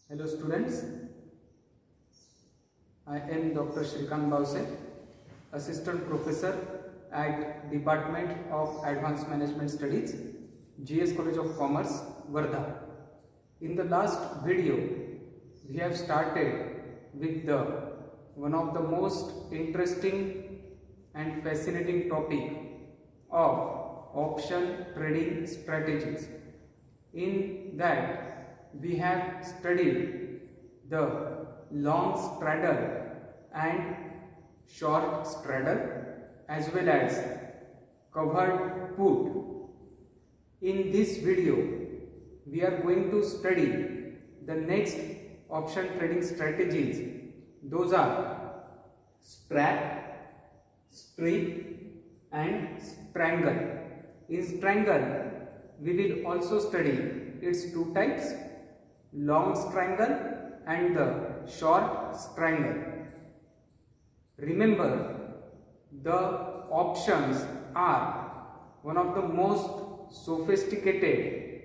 Hello students, I am Dr. Shrikant Bause, Assistant Professor at Department of Advanced Management Studies, GS College of Commerce, Wardha. In the last video, we have started with one of the most interesting and fascinating topic of option trading strategies. In that, we have studied the long straddle and short straddle as well as covered put. In this video, we are going to study the next option trading strategies. Those are strap, strip and strangle. In strangle, we will also study its two types, long strangle and the short strangle. Remember, the options are one of the most sophisticated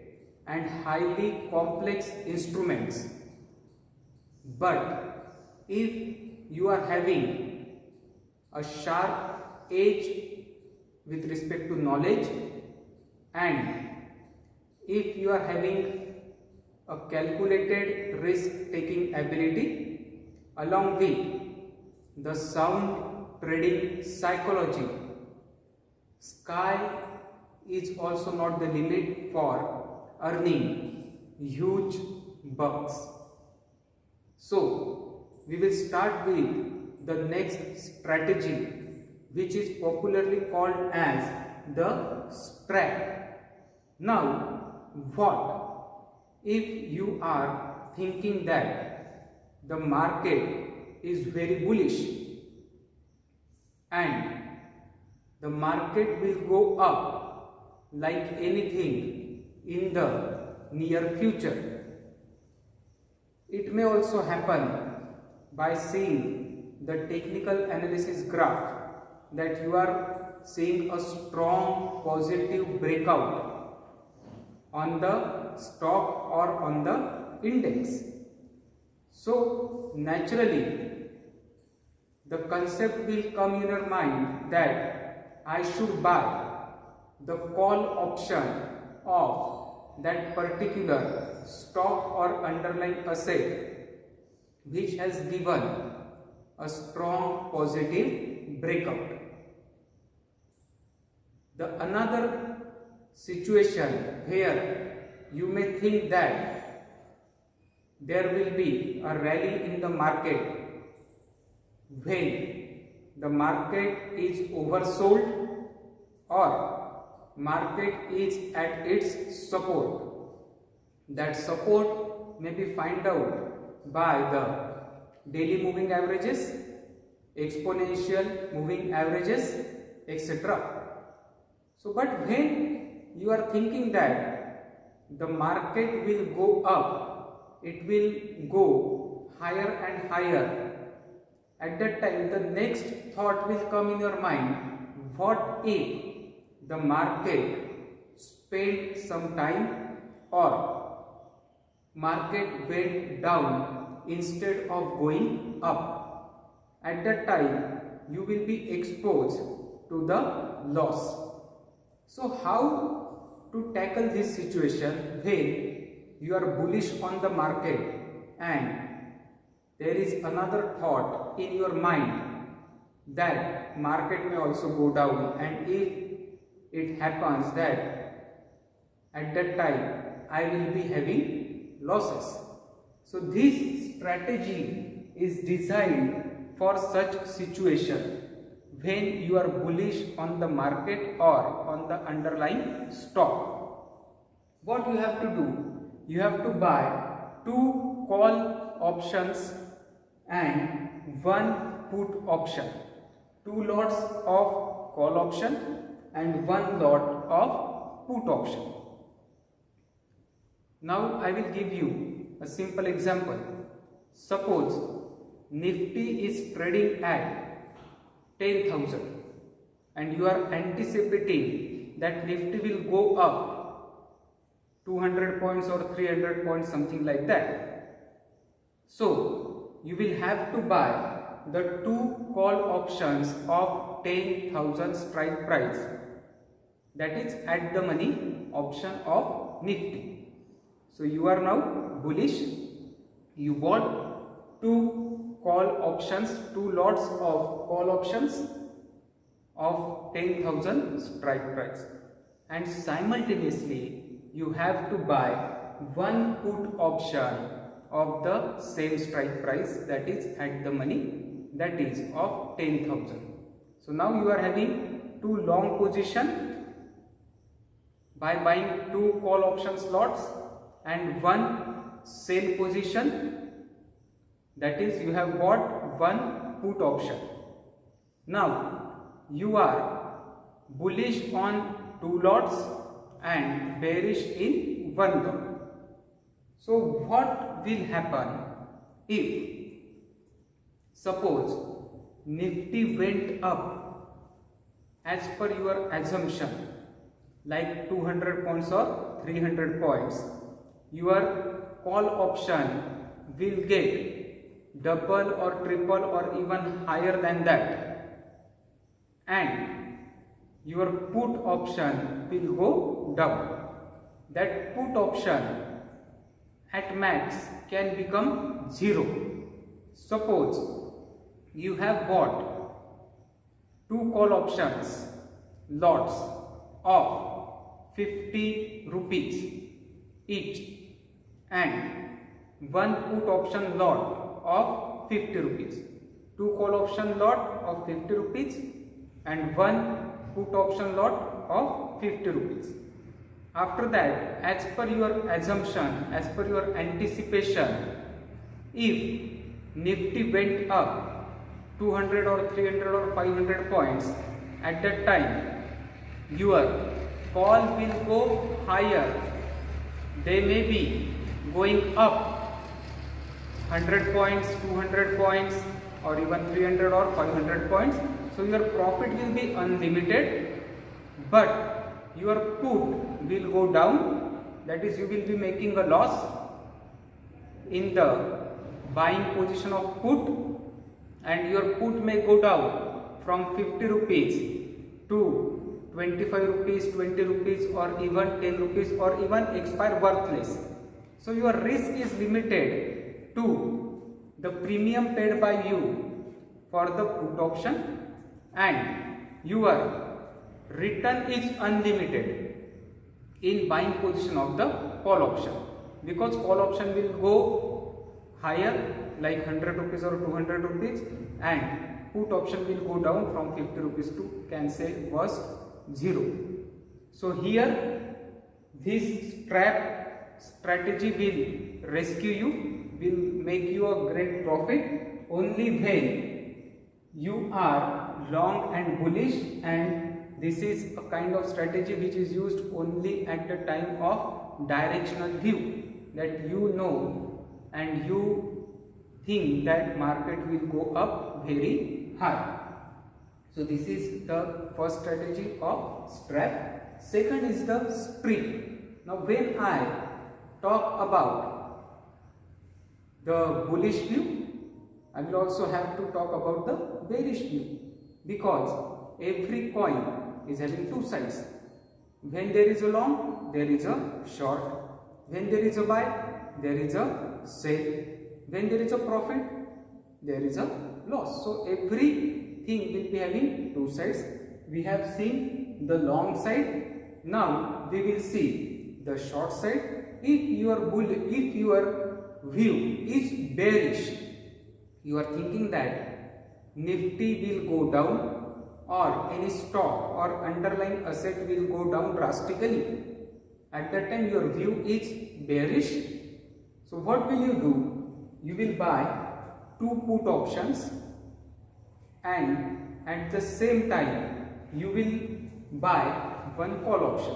and highly complex instruments. But if you are having a sharp edge with respect to knowledge, and if you are having a calculated risk-taking ability along with the sound trading psychology, sky is also not the limit for earning huge bucks. So, we will start with the next strategy, which is popularly called as the strap. Now, what if you are thinking that the market is very bullish and the market will go up like anything in the near future? It may also happen by seeing the technical analysis graph that you are seeing a strong positive breakout on the stock or on the index. So naturally the concept will come in your mind that I should buy the call option of that particular stock or underlying asset which has given a strong positive breakout. The another situation where you may think that there will be a rally in the market when the market is oversold or market is at its support. That support may be found out by the daily moving averages, exponential moving averages, etc. So, but when you are thinking that the market will go up, it will go higher and higher, at that time the next thought will come in your mind, what if the market spent some time or market went down instead of going up? At that time you will be exposed to the loss. So how to tackle this situation when you are bullish on the market and there is another thought in your mind that market may also go down, and if it happens that at that time I will be having losses. So this strategy is designed for such situation when you are bullish on the market or on the underlying stock. What you have to do? You have to buy 2 call options and 1 put option. 2 lots of call option and 1 lot of put option. Now I will give you a simple example. Suppose Nifty is trading at 10,000 and you are anticipating that Nifty will go up 200 points or 300 points, something like that. So you will have to buy the two call options of 10,000 strike price, that is at the money option of Nifty. So you are now bullish. You bought two call options, two lots of call options of 10,000 strike price, and simultaneously you have to buy one put option of the same strike price, that is at the money, that is of 10,000. So now you are having two long position by buying two call option slots and one sell position, that is you have bought one put option. Now you are bullish on two lots and bearish in one lot. So what will happen if suppose Nifty went up as per your assumption, like 200 points or 300 points, your call option will get double or triple or even higher than that, and your put option will go down. That put option at max can become 0. Suppose you have bought two call options lots of 50 rupees each and one put option lot of 50 rupees. Two call option lot of 50 rupees and one put option lot of 50 rupees. After that, as per your assumption, as per your anticipation, if Nifty went up 200 or 300 or 500 points, at that time your call will go higher. They may be going up 100 points, 200 points or even 300 or 500 points. So your profit will be unlimited, but your put will go down, that is you will be making a loss in the buying position of put, and your put may go down from 50 rupees to 25 rupees, 20 rupees or even 10 rupees or even expire worthless. So your risk is limited to the premium paid by you for the put option, and your return is unlimited in buying position of the call option, because call option will go higher like 100 rupees or 200 rupees and put option will go down from 50 rupees to, can say, was 0. So here this strategy will rescue you, will make you a great profit only when you are long and bullish, and this is a kind of strategy which is used only at the time of directional view, that you know and you think that market will go up very high. So this is the first strategy of strap. Second is the strip. Now when I talk about the bullish view, I will also have to talk about the bearish view, because every coin is having two sides. When there is a long, there is a short. When there is a buy, there is a sell. When there is a profit, there is a loss. So everything will be having two sides. We have seen the long side. Now we will see the short side. If your view is bearish, you are thinking that Nifty will go down or any stock or underlying asset will go down drastically, at that time your view is bearish. So what will you do? You will buy two put options, and at the same time you will buy one call option.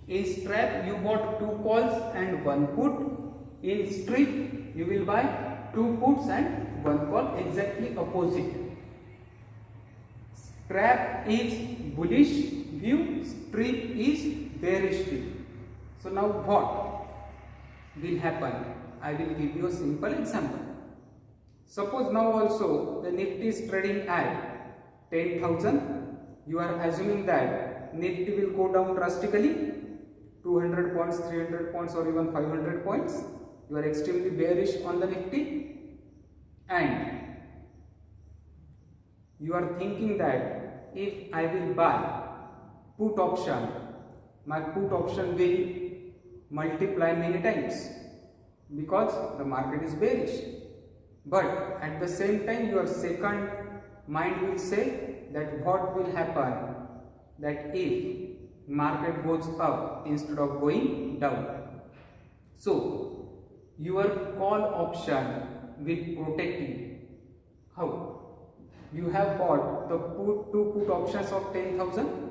In strap you bought two calls and one put. In strip you will buy two puts and one call, exactly opposite. Strap is bullish view, strip is bearish view. So now what will happen? I will give you a simple example. Suppose now also the Nifty is trading at 10,000. You are assuming that Nifty will go down drastically, 200 points, 300 points or even 500 points. You are extremely bearish on the Nifty and you are thinking that if I will buy put option, my put option will multiply many times because the market is bearish. But at the same time your second mind will say that what will happen that if market goes up instead of going down. So your call option will protect you. How? You have bought the two put options of 10,000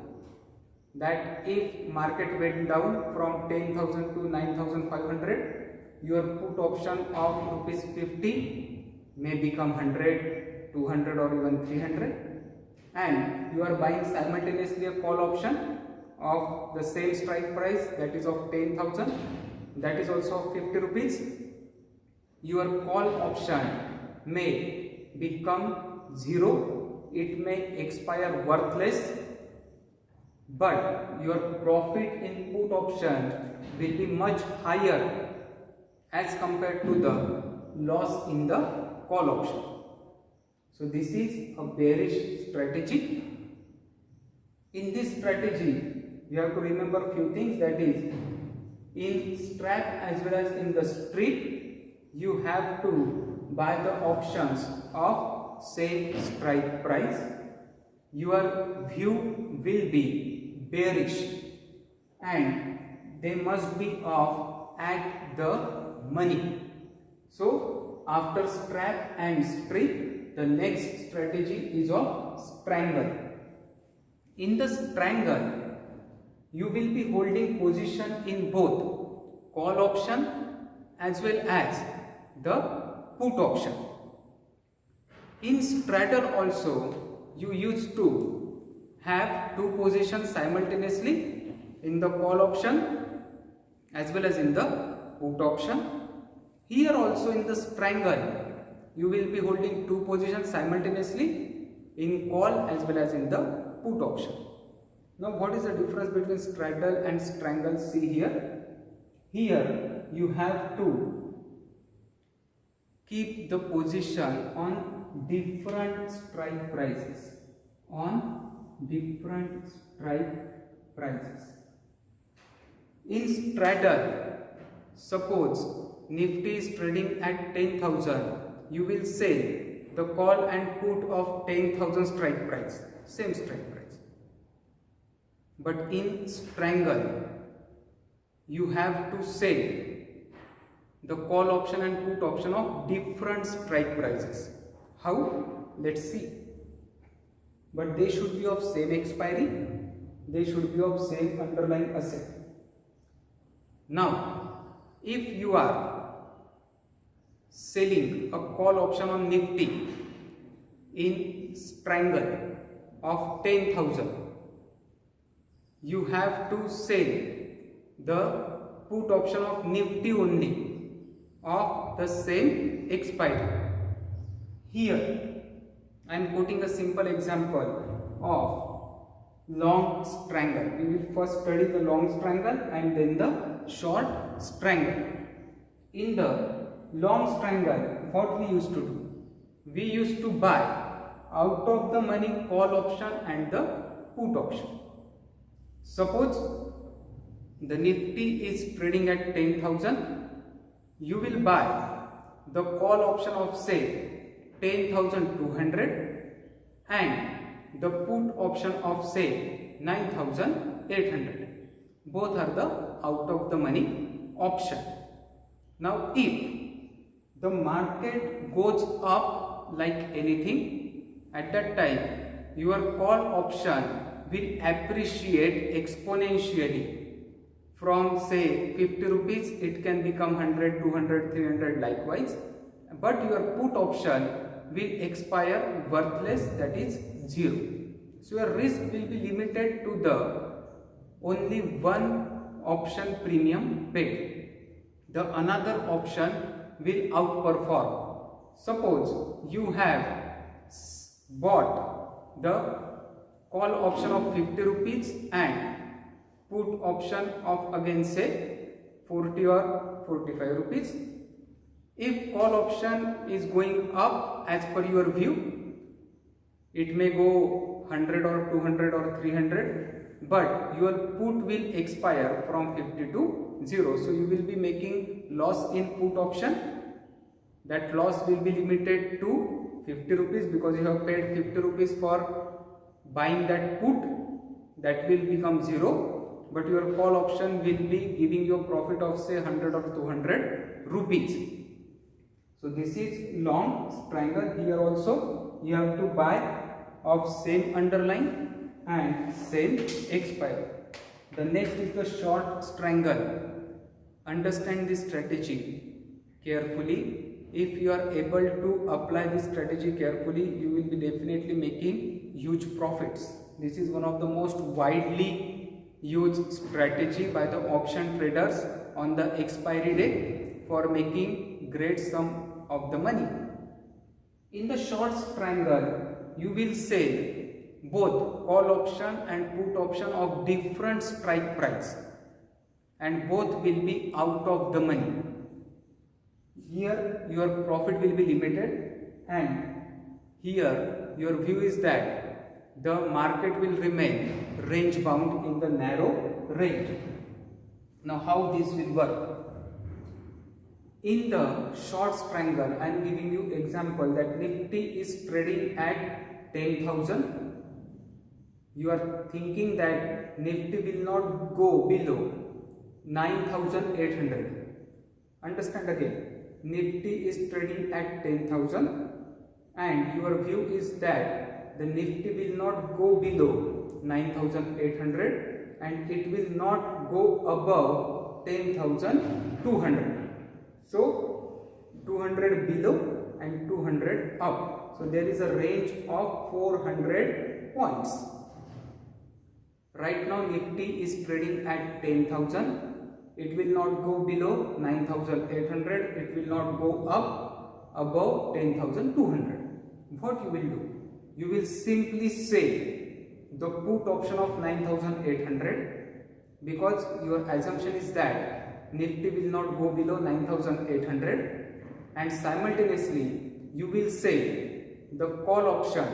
that if market went down from 10,000 to 9,500, your put option of rupees 50 may become 100, 200 or even 300, and you are buying simultaneously a call option of the same strike price that is of 10,000, that is also of 50 rupees. Your call option may become 0, it may expire worthless, but your profit in put option will be much higher as compared to the loss in the call option. So this is a bearish strategy. In this strategy, you have to remember few things, that is, in strap as well as in the strip, you have to buy the options of same strike price. Your view will be bearish and they must be off at the money. So after strap and strip, the next strategy is of strangle. In the strangle, you will be holding position in both call option as well as the put option. In straddle also, you used to have two positions simultaneously in the call option as well as in the put option. Here also in the strangle, you will be holding two positions simultaneously in call as well as in the put option. Now what is the difference between straddle and strangle? See here. Here you have to keep the position on different strike prices. In straddle, suppose Nifty is trading at 10,000, you will sell the call and put of 10,000 strike price, same strike price. But in strangle, you have to sell the call option and put option of different strike prices. How? Let's see. But they should be of same expiry, they should be of same underlying asset. Now, if you are selling a call option on Nifty in strangle of 10,000, you have to sell the put option of Nifty only of the same expiry. Here I am quoting a simple example of long strangle. We will first study the long strangle and then the short strangle. In the long strangle, what we used to do? We used to buy out of the money call option and the put option. Suppose the Nifty is trading at 10,000, you will buy the call option of say 10,200 and the put option of say 9,800. Both are the out of the money option. Now if the market goes up like anything, at that time your call option will appreciate exponentially. From say 50 rupees, it can become 100, 200, 300 likewise. But your put option will expire worthless, that is 0. So your risk will be limited to the only one option premium paid. The another option will outperform. Suppose you have bought the call option of 50 rupees and put option of again say 40 or 45 rupees. If call option is going up as per your view, it may go 100 or 200 or 300, but your put will expire from 50 to 0. So you will be making loss in put option. That loss will be limited to 50 rupees because you have paid 50 rupees for buying that put. That will become 0, but your call option will be giving you a profit of say 100 or 200 rupees. So this is long triangle. Here also you have to buy of same underline and same expire. The next is the short triangle. Understand this strategy carefully. If you are able to apply this strategy carefully, you will be definitely making huge profits. This is one of the most widely used strategy by the option traders on the expiry day for making great sum of the money. In the short triangle, you will sell both call option and put option of different strike price, and both will be out of the money. Here your profit will be limited, and here your view is that the market will remain range bound in the narrow range. Now how this will work? In the short triangle, I am giving you example that Nifty is trading at 10,000. You are thinking that Nifty will not go below 9,800. Understand again. Nifty is trading at 10,000 and your view is that the Nifty will not go below 9,800 and it will not go above 10,200. So 200 below and 200 up. So there is a range of 400 points. Right now Nifty is trading at 10,000. It will not go below 9,800. It will not go up above 10,200. What you will do? You will simply say the put option of 9,800 because your assumption is that Nifty will not go below 9,800, and simultaneously you will say the call option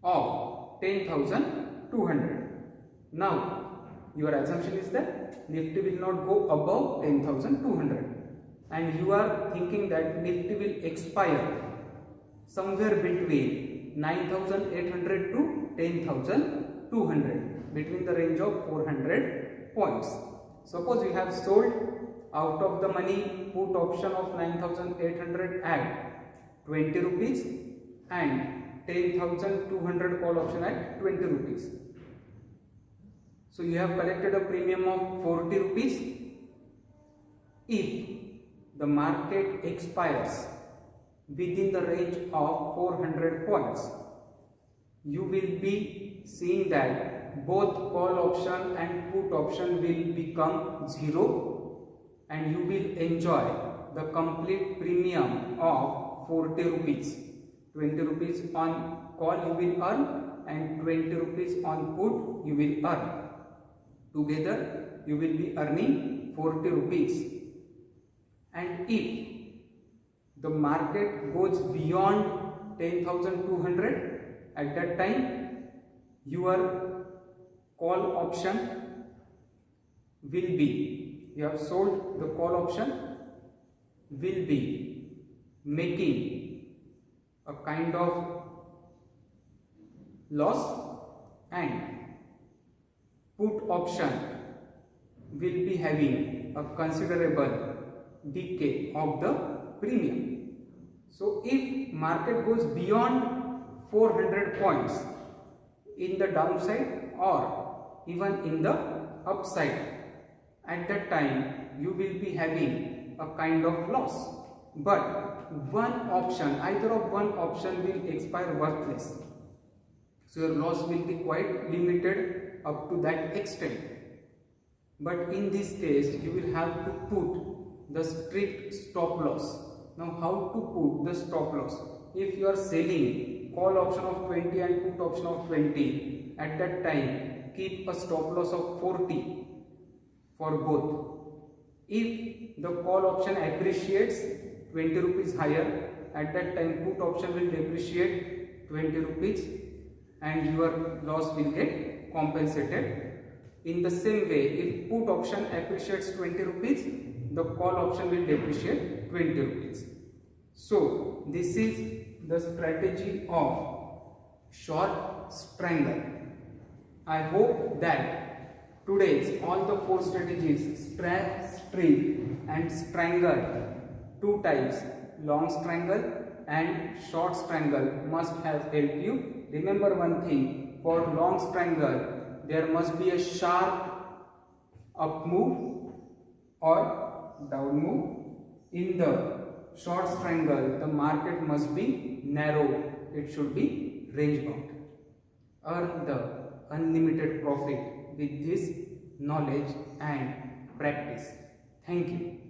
of 10,200. Now your assumption is that Nifty will not go above 10,200 and you are thinking that Nifty will expire somewhere between 9,800 to 10,200, between the range of 400 points. Suppose you have sold out of the money put option of 9,800 at 20 rupees and 10,200 call option at 20 rupees. So you have collected a premium of 40 rupees. If the market expires within the range of 400 points, you will be seeing that both call option and put option will become 0 and you will enjoy the complete premium of 40 rupees. 20 rupees on call you will earn and 20 rupees on put you will earn. Together you will be earning 40 rupees. And if the market goes beyond 10,200, at that time your call option will be, you have sold the call option, will be making a kind of loss and put option will be having a considerable decay of the premium. So if market goes beyond 400 points in the downside or even in the upside, at that time you will be having a kind of loss. But one option, either of one option will expire worthless. So your loss will be quite limited up to that extent. But in this case you will have to put the strict stop loss. Now how to put the stop loss? If you are selling call option of 20 and put option of 20, at that time keep a stop loss of 40 for both. If the call option appreciates 20 rupees higher, at that time put option will depreciate 20 rupees and your loss will get compensated. In the same way, if put option appreciates 20 rupees, the call option will depreciate 20 rupees. So this is the strategy of short strangle. I hope that today's all the four strategies, strap, string and strangle, two types, long strangle and short strangle, must have helped you. Remember one thing, for long strangle there must be a sharp up move or down move. In the short strangle, the market must be narrow, it should be range bound. Earn the unlimited profit with this knowledge and practice. Thank you.